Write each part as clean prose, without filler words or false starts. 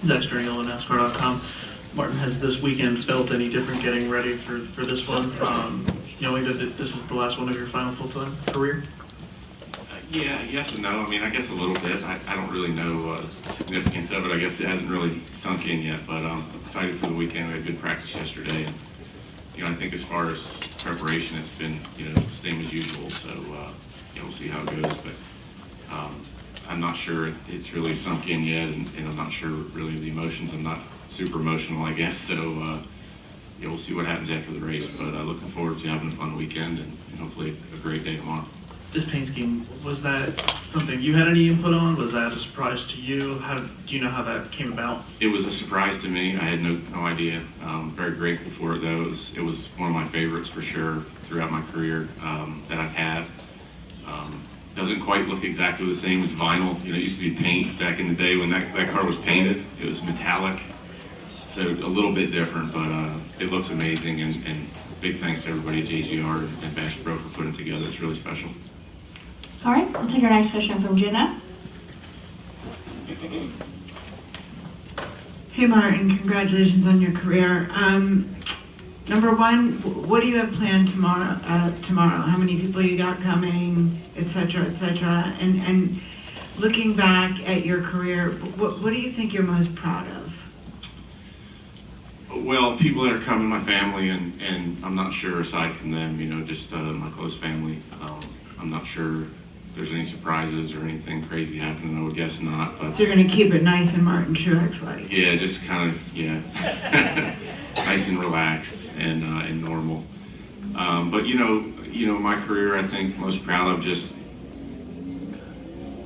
Zach Sternio, NASCAR.com. Martin, has this weekend felt any different getting ready for this one, knowing that this is the last one of your final full-time career? Yeah, yes and no. I mean, I guess a little bit. I don't really know the significance of it. I guess it hasn't really sunk in yet, but I'm excited for the weekend. We had good practice yesterday, and I think as far as preparation, it's been same as usual. So we'll see how it goes, but I'm not sure it's really sunk in yet, and I'm not sure really the emotions. I'm not super emotional, I guess. So we'll see what happens after the race, but looking forward to having a fun weekend and hopefully a great day tomorrow. This paint scheme, was that something you had any input on? Was that a surprise to you? Do you know how that came about? It was a surprise to me. I had no idea. Very grateful for it, though. It was one of my favorites for sure throughout my career that I've had. Doesn't quite look exactly the same as vinyl. It used to be paint back in the day when that car was painted. It was metallic, so a little bit different, but it looks amazing. And big thanks to everybody at JGR and Bash Pro for putting it together. It's really special. All right, we'll take our next question from Jenna. Hey Martin, congratulations on your career. Number one, what do you have planned tomorrow? How many people you got coming, et cetera, et cetera? And looking back at your career, what do you think you're most proud of? Well, people that are coming, my family, and I'm not sure aside from them, just my close family. I'm not sure if there's any surprises or anything crazy happening. I would guess not. But so you're going to keep it nice and Martin Truex-like. Yeah, just kind of, yeah. Nice and relaxed and normal. But my career, I think most proud of just,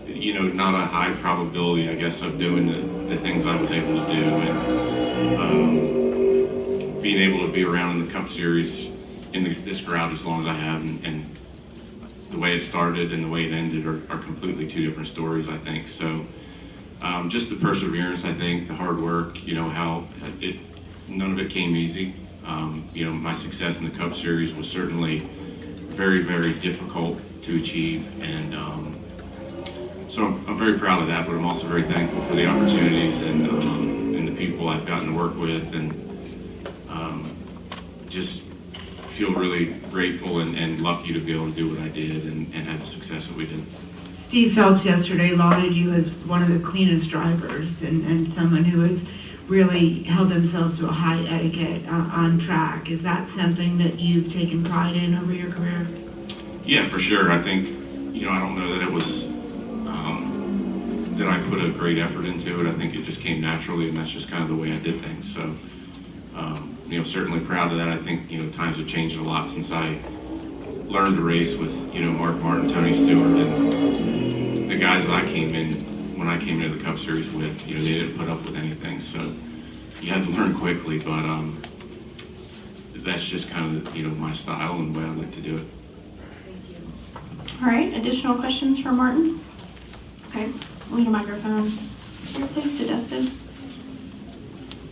not a high probability, I guess, of doing the things I was able to do, and being able to be around in the Cup Series in this crowd as long as I have, and the way it started and the way it ended are completely two different stories, I think. So just the perseverance, I think, the hard work, how none of it came easy. My success in the Cup Series was certainly very, very difficult to achieve, and so I'm very proud of that, but I'm also very thankful for the opportunities and the people I've gotten to work with, and just feel really grateful and lucky to be able to do what I did and have the success that we did. Steve Phelps yesterday lauded you as one of the cleanest drivers and someone who has really held themselves to a high etiquette on track. Is that something that you've taken pride in over your career? Yeah, for sure. I think, I don't know that it was, that I put a great effort into it. I think it just came naturally, and that's just kind of the way I did things. So, certainly proud of that. I think, times have changed a lot since I learned to race with, Mark Martin, Tony Stewart, and the guys that when I came into the Cup Series with, they didn't put up with anything. So you had to learn quickly, but that's just kind of, my style and the way I like to do it. All right, additional questions for Martin? Okay, we'll need a microphone here, please, to Dustin.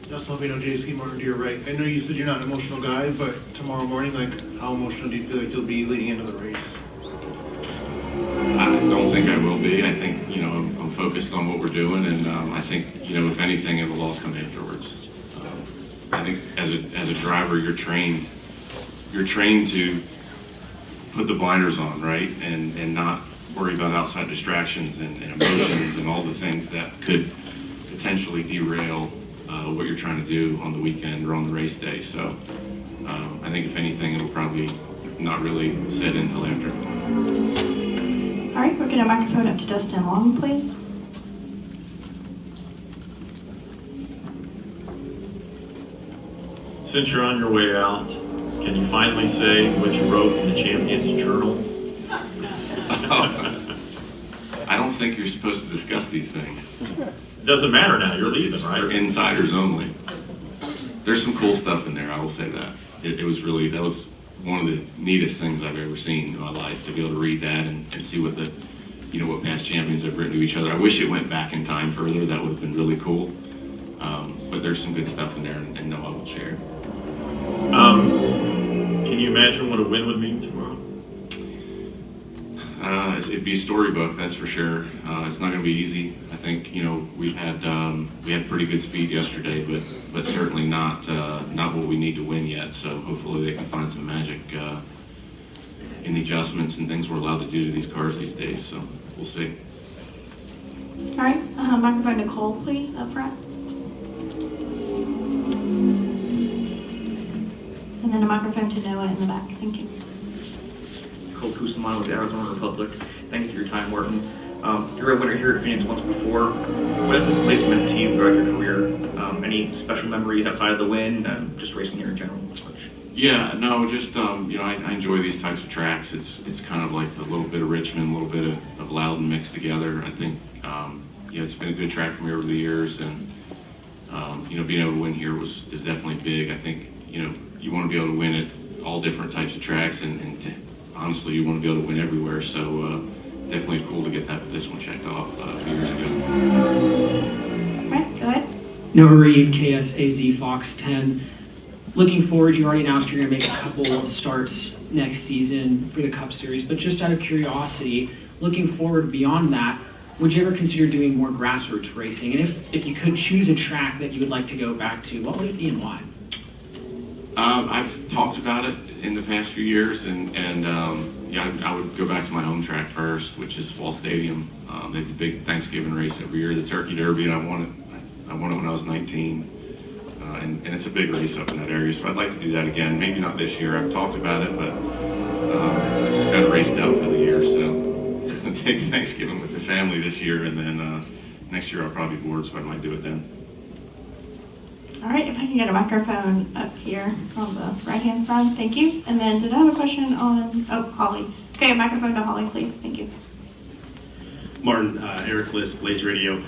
Dustin Levino, JSK Martin, to your right. I know you said you're not an emotional guy, but tomorrow morning, how emotional do you feel like you'll be leading into the race? I don't think I will be. I think, I'm focused on what we're doing, and I think, if anything, it'll all come afterwards. I think as a driver, you're trained to put the blinders on, right, and not worry about outside distractions and emotions and all the things that could potentially derail what you're trying to do on the weekend or on the race day. So I think if anything, it'll probably not really set in until after. All right, we're going to microphone up to Dustin Long, please. Since you're on your way out, can you finally say what you wrote in the Champions Journal? I don't think you're supposed to discuss these things. It doesn't matter now, you're leaving, right? They're insiders only. There's some cool stuff in there, I will say that. That was one of the neatest things I've ever seen in my life, to be able to read that and see what what past champions have written to each other. I wish it went back in time further. That would have been really cool. But there's some good stuff in there, and no, I will share. Can you imagine what a win would mean tomorrow? It'd be a storybook, that's for sure. It's not going to be easy. I think we had pretty good speed yesterday, but certainly not what we need to win yet. So hopefully they can find some magic in the adjustments and things we're allowed to do to these cars these days. So we'll see. All right, microphone to Cole, please, up front. And then a microphone to Noah in the back. Thank you. Cole Kusamano with the Arizona Republic. Thank you for your time, Martin. You're a winner here at Phoenix once before. What has this place meant to you throughout your career? Any special memories outside of the win? Just racing here in general? Yeah, no, just I enjoy these types of tracks. It's kind of like a little bit of Richmond, a little bit of Loudon mixed together. I think it's been a good track for me over the years, and being able to win here is definitely big. I think you want to be able to win at all different types of tracks, and honestly, you want to be able to win everywhere. So definitely cool to get this one checked off a few years ago. Right, go ahead. Noah Reed, KSAZ Fox 10. Looking forward, you already announced you're going to make a couple of starts next season for the Cup Series, but just out of curiosity, looking forward beyond that, would you ever consider doing more grassroots racing? And if you could choose a track that you would like to go back to, what would it be and why? I've talked about it in the past few years, and I would go back to my home track first, which is Wall Stadium. They have a big Thanksgiving race every year, the Turkey Derby, and I won it when I was 19. And it's a big race up in that area, so I'd like to do that again. Maybe not this year. I've talked about it, but I've got it raced out for the year, so I'll take Thanksgiving with the family this year, and then next year I'll probably be bored, so I might do it then. All right, if I can get a microphone up here on the right-hand side, thank you. And then did I have a question on, Holly. Okay, a microphone to Holly, please, thank you. Martin, Eric List, Blaze Radio.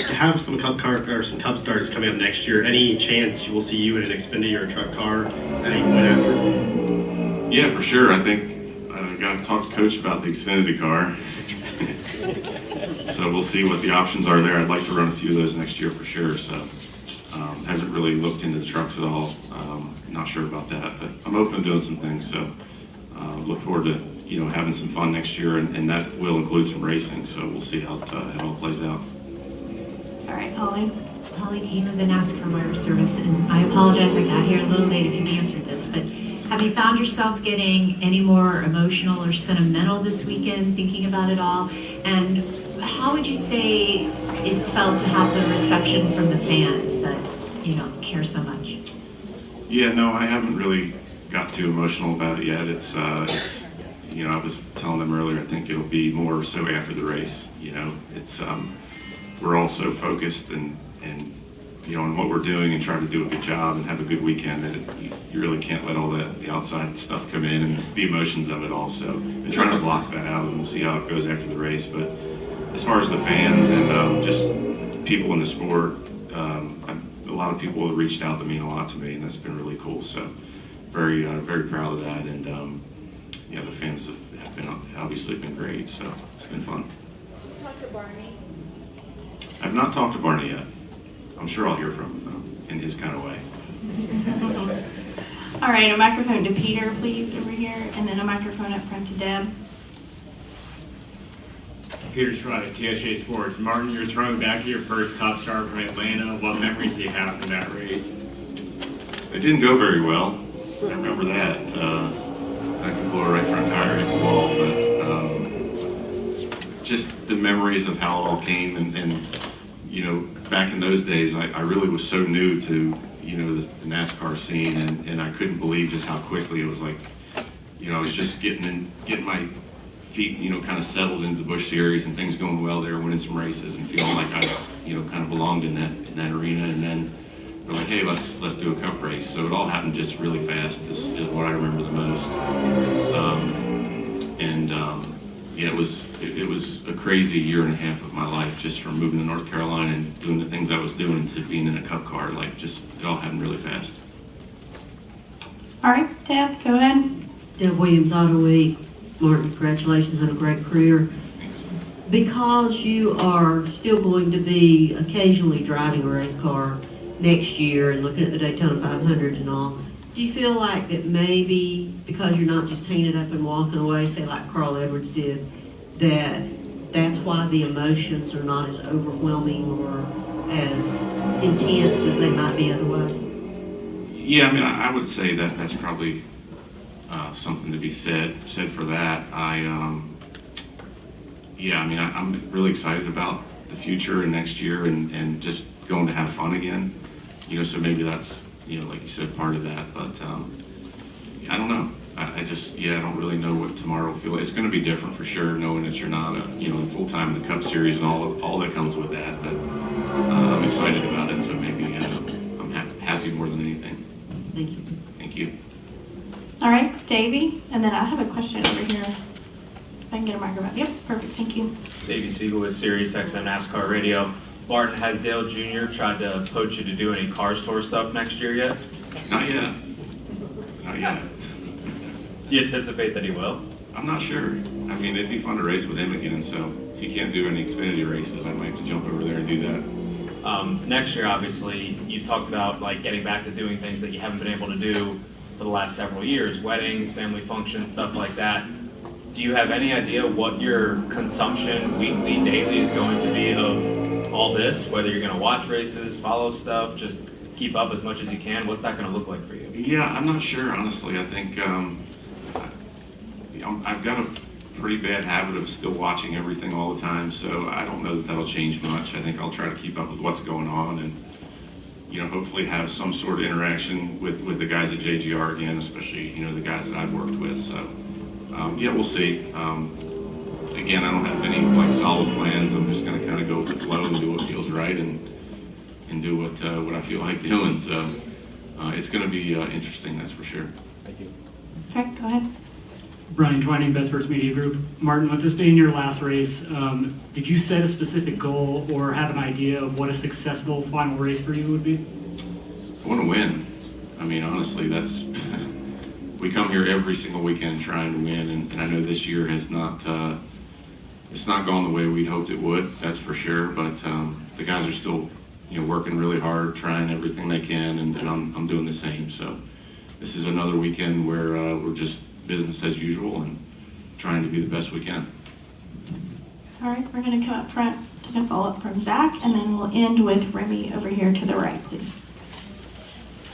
Have some Cup starts coming up next year. Any chance you will see you in an Xfinity or a truck car at any point after? Yeah, for sure. I think I got to talk to Coach about the Xfinity car. So we'll see what the options are there. I'd like to run a few of those next year for sure. So haven't really looked into the trucks at all. Not sure about that, but I'm open to doing some things. So look forward to having some fun next year, and that will include some racing. So we'll see how it all plays out. All right, Holly. Holly Dean with the NASCAR Wire Service, and I apologize I got here a little late if you've answered this, but have you found yourself getting any more emotional or sentimental this weekend, thinking about it all? And how would you say it's felt to have the reception from the fans that, care so much? Yeah, no, I haven't really got too emotional about it yet. It's I was telling them earlier, I think it'll be more so after the race. It's we're all so focused and on what we're doing and trying to do a good job and have a good weekend that you really can't let all the outside stuff come in and the emotions of it all. So I'm trying to block that out, and we'll see how it goes after the race. But as far as the fans and just people in the sport, a lot of people have reached out that mean a lot to me, and that's been really cool. So very proud of that, and the fans have been obviously been great. So it's been fun. Talk to Barney. I've not talked to Barney yet. I'm sure I'll hear from him though, in his kind of way. All right, a microphone to Peter, please, over here, and then a microphone up front to Deb. Peter Stride, TSJ Sports. Martin, you're throwing back your first Cup start from Atlanta. What memories do you have from that race? It didn't go very well. I remember that. I could blow a right front tire hit the wall, but just the memories of how it all came, and back in those days, I really was so new to the NASCAR scene, and I couldn't believe just how quickly it was like, I was just getting my feet, kind of settled into the Busch Series and things going well there, winning some races and feeling like I, kind of belonged in that arena. And then we're like, hey, let's do a Cup race. So it all happened just really fast. Is what I remember the most. It was a crazy year and a half of my life, just from moving to North Carolina and doing the things I was doing to being in a Cup car. Like, just it all happened really fast. All right, Deb, go ahead. Deb Williams, Auto Week. Martin, congratulations on a great career. Thanks. Because you are still going to be occasionally driving a race car next year and looking at the Daytona 500 and all, Do you feel like that maybe because you're not just hanging it up and walking away, say like Carl Edwards did, that's why the emotions are not as overwhelming or as intense as they might be otherwise? Yeah, I mean, I would say that that's probably something to be said for that. Yeah, I mean, I'm really excited about the future and next year and just going to have fun again. You know, so maybe that's, you know, like you said, part of that. But I don't know. I just, I don't really know what tomorrow will feel like. It's going to be different for sure, knowing that you're not, full time in the Cup Series and all that comes with that. But I'm excited about it, so maybe I'm happy more than anything. Thank you. Thank you. All right, Davey, and then I have a question over here. If I can get a microphone. Yep, perfect, thank you. Davey Siegel with Sirius XM NASCAR Radio. Martin, has Dale Jr. tried to poach you to do any Cars Tour stuff next year yet? Not yet. Not yet. Do you anticipate that he will? I'm not sure. I mean, it'd be fun to race with him again, so if he can't do any Xfinity races, I might have to jump over there and do that. Next year, obviously, you've talked about like getting back to doing things that you haven't been able to do for the last several years, weddings, family functions, stuff like that. Do you have any idea what your consumption weekly, daily is going to be of all this? Whether you're going to watch races, follow stuff, just keep up as much as you can? What's that going to look like for you? Yeah, I'm not sure, honestly. I think I've got a pretty bad habit of still watching everything all the time, so I don't know that that'll change much. I think I'll try to keep up with what's going on and, hopefully have some sort of interaction with the guys at JGR again, especially, the guys that I've worked with. So, we'll see. Again, I don't have any solid plans. I'm just going to kind of go with the flow and do what feels right and do what I feel like doing. So it's going to be interesting, that's for sure. Thank you. Okay, go ahead. Brian Twining, Best First Media Group. Martin, with this being your last race, did you set a specific goal or have an idea of what a successful final race for you would be? I want to win. I mean, honestly, we come here every single weekend trying to win, and I know this year has not, it's not gone the way we'd hoped it would, that's for sure, but the guys are still, working really hard, trying everything they can, and I'm doing the same. So this is another weekend where we're just business as usual and trying to be the best we can. All right, we're going to come up front to a follow-up from Zach, and then we'll end with Remy over here to the right, please.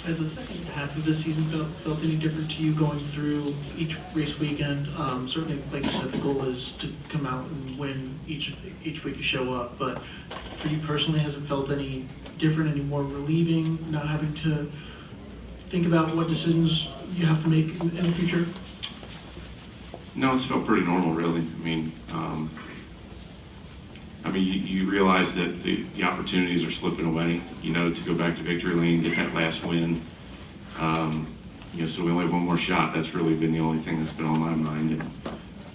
Has the second half of the season felt any different to you going through each race weekend? Certainly, like you said, the goal is to come out and win each week you show up. But for you personally, has it felt any different, any more relieving, not having to think about what decisions you have to make in the future? No, it's felt pretty normal, really. You realize that the opportunities are slipping away, to go back to victory lane, get that last win. So we only have one more shot. That's really been the only thing that's been on my mind. And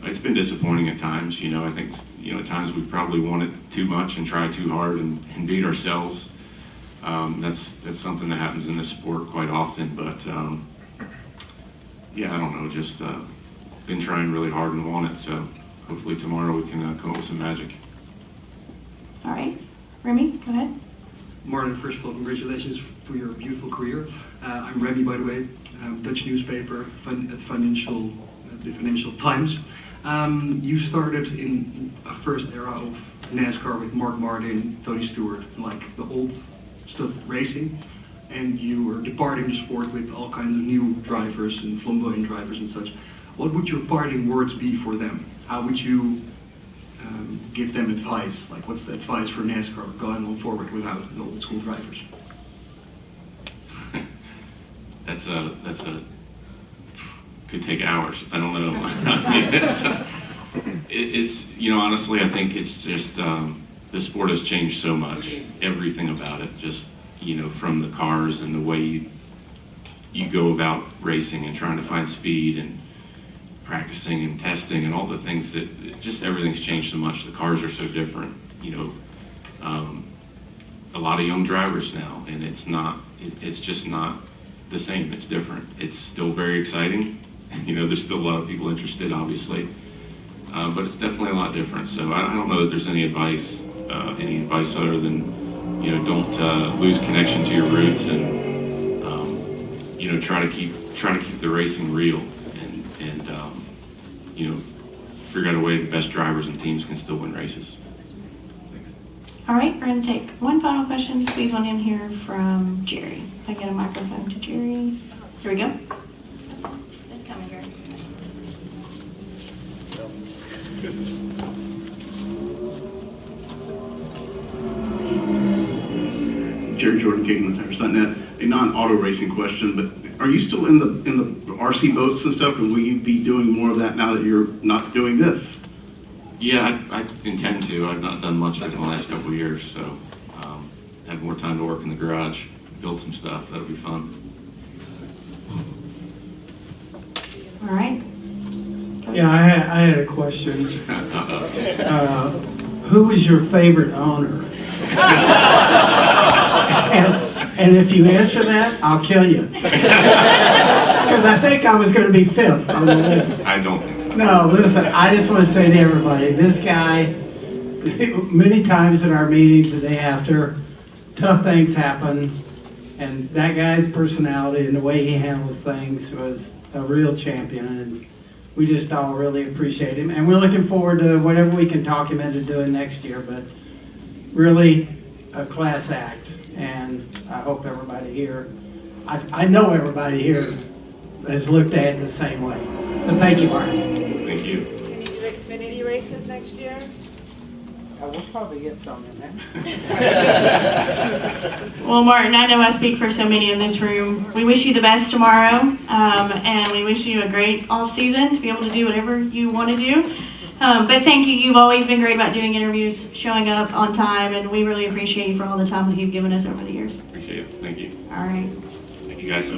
it's been disappointing at times. I think, at times we probably want it too much and try too hard and beat ourselves. That's something that happens in this sport quite often. But, I don't know, just been trying really hard and want it. So hopefully tomorrow we can come up with some magic. All right, Remy, go ahead. Martin, first of all, congratulations for your beautiful career. I'm Remy, by the way, Dutch newspaper at the Financial Times. You started in a first era of NASCAR with Mark Martin, Tony Stewart, like the old stuff racing, and you were departing the sport with all kinds of new drivers and flamboyant drivers and such. What would your parting words be for them? How would you give them advice? Like, what's the advice for NASCAR going on forward without the old school drivers? That's could take hours. I don't know. It's honestly, I think it's just the sport has changed so much. Everything about it, just from the cars and the way you go about racing and trying to find speed and practicing and testing and all the things that just everything's changed so much. The cars are so different, a lot of young drivers now, and it's just not the same. It's different. It's still very exciting. There's still a lot of people interested, obviously, but it's definitely a lot different. So I don't know that there's any advice other than, don't lose connection to your roots and, try to keep the racing real and figure out a way the best drivers and teams can still win races. All right, we're going to take one final question. Squeeze one in here from Jerry. If I get a microphone to Jerry. Here we go. It's coming, Jerry. Jerry Jordan, KigmanTires.net. A non-auto racing question, but are you still in the RC boats and stuff, and will you be doing more of that now that you're not doing this? Yeah, I intend to. I've not done much of it in the last couple of years, so have more time to work in the garage, build some stuff. That'll be fun. All right. Yeah, I had a question. Who was your favorite owner? and if you answer that, I'll kill you. Because I think I was going to be fifth on the list. I don't think so. No, listen, I just want to say to everybody, this guy, many times in our meetings the day after, tough things happen, and that guy's personality and the way he handles things was a real champion, and we just all really appreciate him. And we're looking forward to whatever we can talk him into doing next year, but really a class act, and I hope everybody here, I know everybody here has looked at it the same way. So thank you, Martin. Thank you. Can you do Xfinity races next year? We'll probably get some in there. Well, Martin, I know I speak for so many in this room. We wish you the best tomorrow, and we wish you a great off season to be able to do whatever you want to do. But thank you. You've always been great about doing interviews, showing up on time, and we really appreciate you for all the time that you've given us over the years. Appreciate it. Thank you. All right. Thank you, guys.